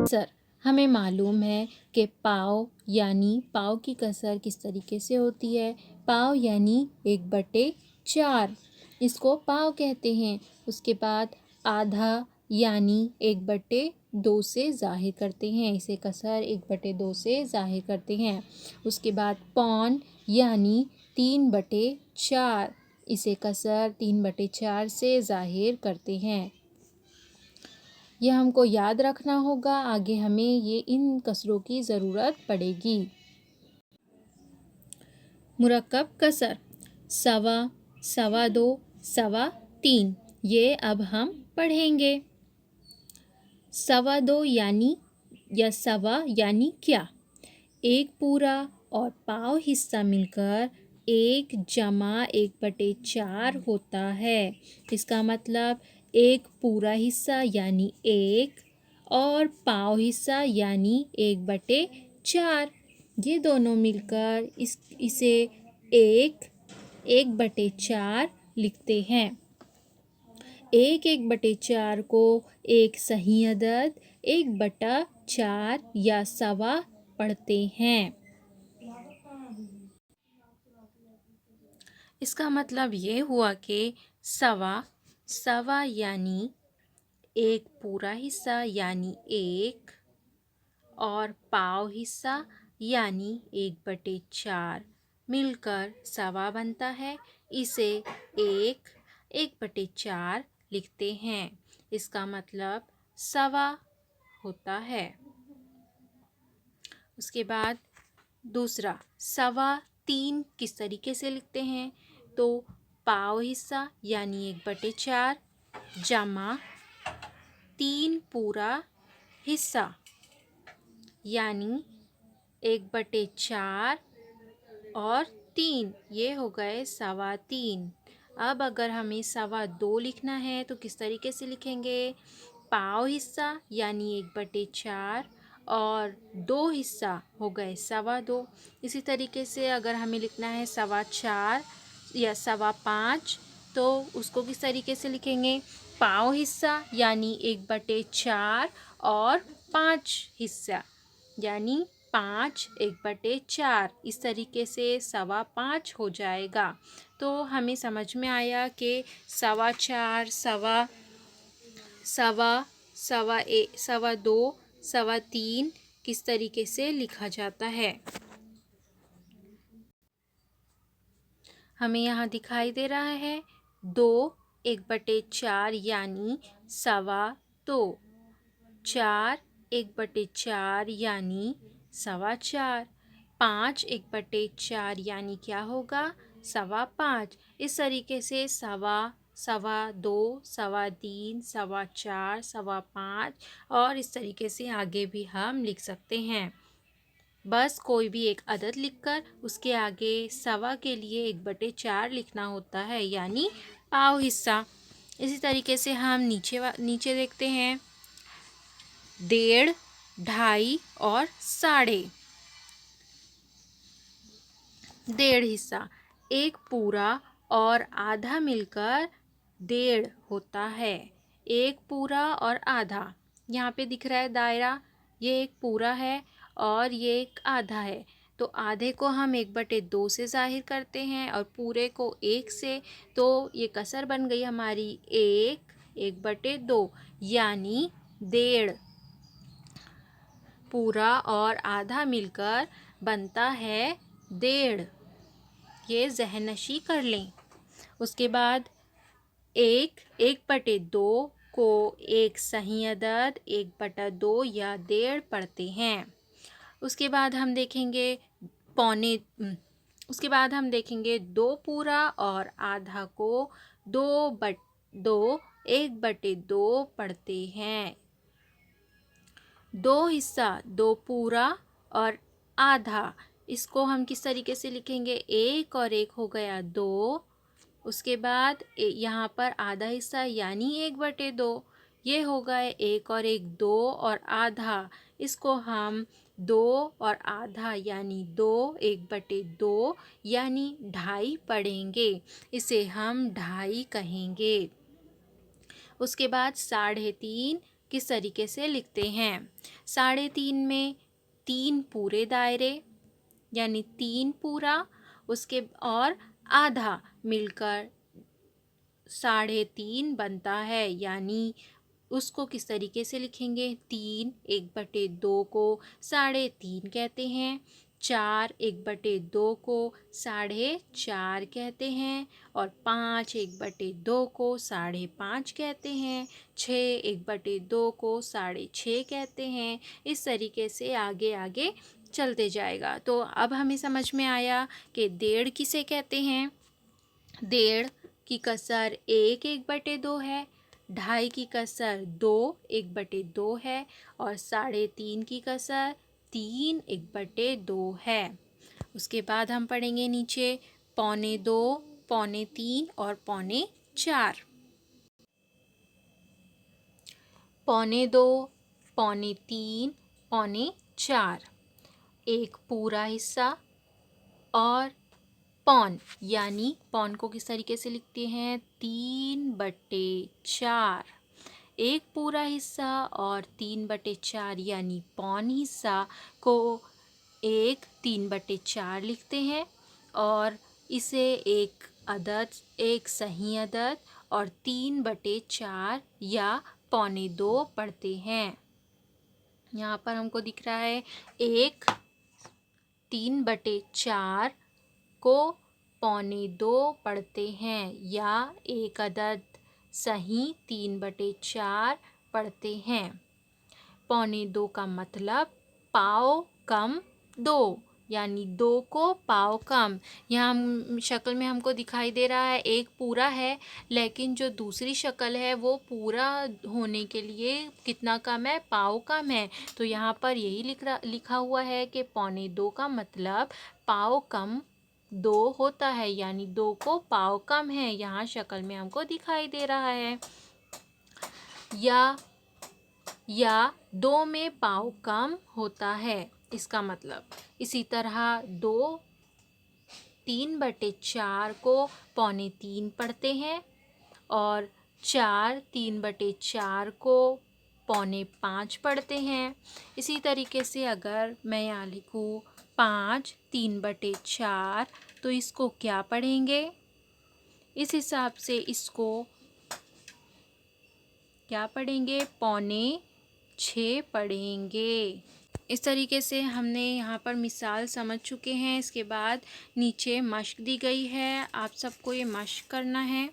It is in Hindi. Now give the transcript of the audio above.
सर, हमें मालूम है कि पाव यानी पाव की कसर किस तरीके से होती है। पाव यानी 1/4, इसको पाव कहते हैं। उसके बाद आधा यानी 1/2 से ज़ाहिर करते हैं, इसे कसर 1/2 से ज़ाहिर करते हैं। उसके बाद पौन यानी 3/4, इसे कसर 3/4 से ज़ाहिर करते हैं। यह हमको याद रखना होगा, आगे हमें ये इन कसरों की ज़रूरत पड़ेगी। मुरक्कब कसर सवा, सवा दो, सवा तीन, ये अब हम पढ़ेंगे। सवा दो यानी या सवा यानी क्या? एक पूरा और पाव हिस्सा मिलकर 1 + 1/4 होता है। इसका मतलब एक पूरा हिस्सा यानी 1 और पाव हिस्सा यानी 1/4, ये दोनों मिलकर इसे 1/4 लिखते हैं। 1/4 को एक सही अदद 1/4 या सवा पढ़ते हैं। इसका मतलब ये हुआ कि सवा, सवा यानी एक पूरा हिस्सा यानी 1 और पाव हिस्सा यानी 1/4 मिलकर सवा बनता है। इसे 1/4 लिखते हैं। इसका मतलब सवा होता है। उसके बाद दूसरा सवा तीन किस तरीके से लिखते हैं? तो पाव हिस्सा यानी 1/4 जमा 3 पूरा हिस्सा यानी 1/4 और 3, ये हो गए सवा तीन। अब अगर हमें सवा दो लिखना है तो किस तरीके से लिखेंगे? पाव हिस्सा यानी 1/4 और 2 हिस्सा हो गए सवा दो। इसी तरीके से अगर हमें लिखना है सवा चार या सवा पाँच तो उसको किस तरीके से लिखेंगे? पाव हिस्सा यानी 1/4 और 5 हिस्सा यानी 5/1/4, इस तरीके से सवा पाँच हो जाएगा। तो हमें समझ में आया कि सवा चार, सवा सवा सवा एक, सवा दो, सवा तीन किस तरीके से लिखा जाता है। हमें यहाँ दिखाई दे रहा है 2/1/4 यानी सवा दो, 4/1/4 यानी सवा चार, 5/1/4 यानी क्या होगा? सवा पाँच। इस तरीके से सवा, सवा दो, सवा तीन, सवा चार, सवा पाँच और इस तरीके से आगे भी हम लिख सकते हैं। बस कोई भी एक अदद लिखकर उसके आगे सवा के लिए 1/4 लिखना होता है यानी पाव हिस्सा। इसी तरीके से हम नीचे देखते हैं 1.5, 2.5 और 1.5। 1.5 हिस्सा एक पूरा और आधा मिलकर 1.5 होता है। एक पूरा और आधा, यहाँ पे दिख रहा है दायरा, ये एक पूरा है और ये एक आधा है। तो आधे को हम 1/2 से ज़ाहिर करते हैं और पूरे को 1 से, तो ये कसर बन गई हमारी 1/2 यानी 1.5। पूरा और आधा मिलकर बनता है 1.5, ये ज़हननशी कर लें। उसके बाद 1/2 को एक सही अदद 1/2 या 1.5 पढ़ते हैं। उसके बाद हम देखेंगे उसके बाद हम देखेंगे 2 पूरा और आधा को 1/2 पढ़ते हैं। 2 हिस्सा 2 पूरा और आधा, इसको हम किस तरीके से लिखेंगे? 1 और 1 हो गया 2। उसके बाद यहाँ पर आधा हिस्सा यानी 1/2, ये हो गए 1 और 1 2 और आधा, इसको हम 2 और आधा यानी 2, 1/2 यानी 2.5 पढ़ेंगे। इसे हम 2.5 कहेंगे। उसके बाद 3.5 किस तरीके से लिखते हैं। 3.5 में 3 पूरे दायरे यानी 3 पूरा, उसके और आधा मिलकर 3.5 बनता है, यानी उसको किस तरीके से लिखेंगे। 3 1/2 को 3.5 कहते हैं, 4 1/2 को 4.5 कहते हैं, और 5 1/2 को 5.5 कहते हैं, 6 1/2 को 6.5 कहते हैं। इस तरीके से आगे आगे चलते जाएगा। तो अब हमें समझ में आया कि 1.5 किसे कहते हैं। 1.5 की कसर 1 1/2 है, 2.5 की कसर 2 1/2 है, और 3.5 की कसर 3 1/2 है। उसके बाद हम पढ़ेंगे नीचे 2.25, 3.25 और 4.25। 2.25, 3.25, 4.25 एक पूरा हिस्सा, और पौन यानी पौन को किस तरीके से लिखते हैं। 3/4 एक पूरा हिस्सा, और 3/4 यानी पौन हिस्सा को एक 3/4 लिखते हैं, और इसे एक अदद, एक सही अदद और 3/4 या 2.25 पढ़ते हैं। यहाँ पर हमको दिख रहा है एक 3/4 को 2.25 पढ़ते हैं, या एक अदद सही 3/4 पढ़ते हैं। 2.25 का मतलब पाव कम 2, यानी 2 को पाव कम। यहाँ शक्ल में हमको दिखाई दे रहा है एक पूरा है, लेकिन जो दूसरी शक्ल है वो पूरा होने के लिए कितना कम है, पाव कम है। तो यहाँ पर यही लिखा हुआ है कि 2.25 का मतलब पाव कम 2 होता है, यानी 2 को पाव कम है, यहाँ शक्ल में हमको दिखाई दे रहा है। या 2 में पाव कम होता है, इसका मतलब। इसी तरह 3/4 को 2.25 पढ़ते हैं, और 4 3/4 को 4.25 पढ़ते हैं। इसी तरीके से अगर मैं यहाँ लिखूँ 5 3/4, तो इसको क्या पढ़ेंगे। इस हिसाब से इसको क्या पढ़ेंगे, 5.25 पढ़ेंगे। इस तरीके से हमने यहाँ पर मिसाल समझ चुके हैं। इसके बाद नीचे मश्क दी गई है, आप सबको ये मश्क करना है।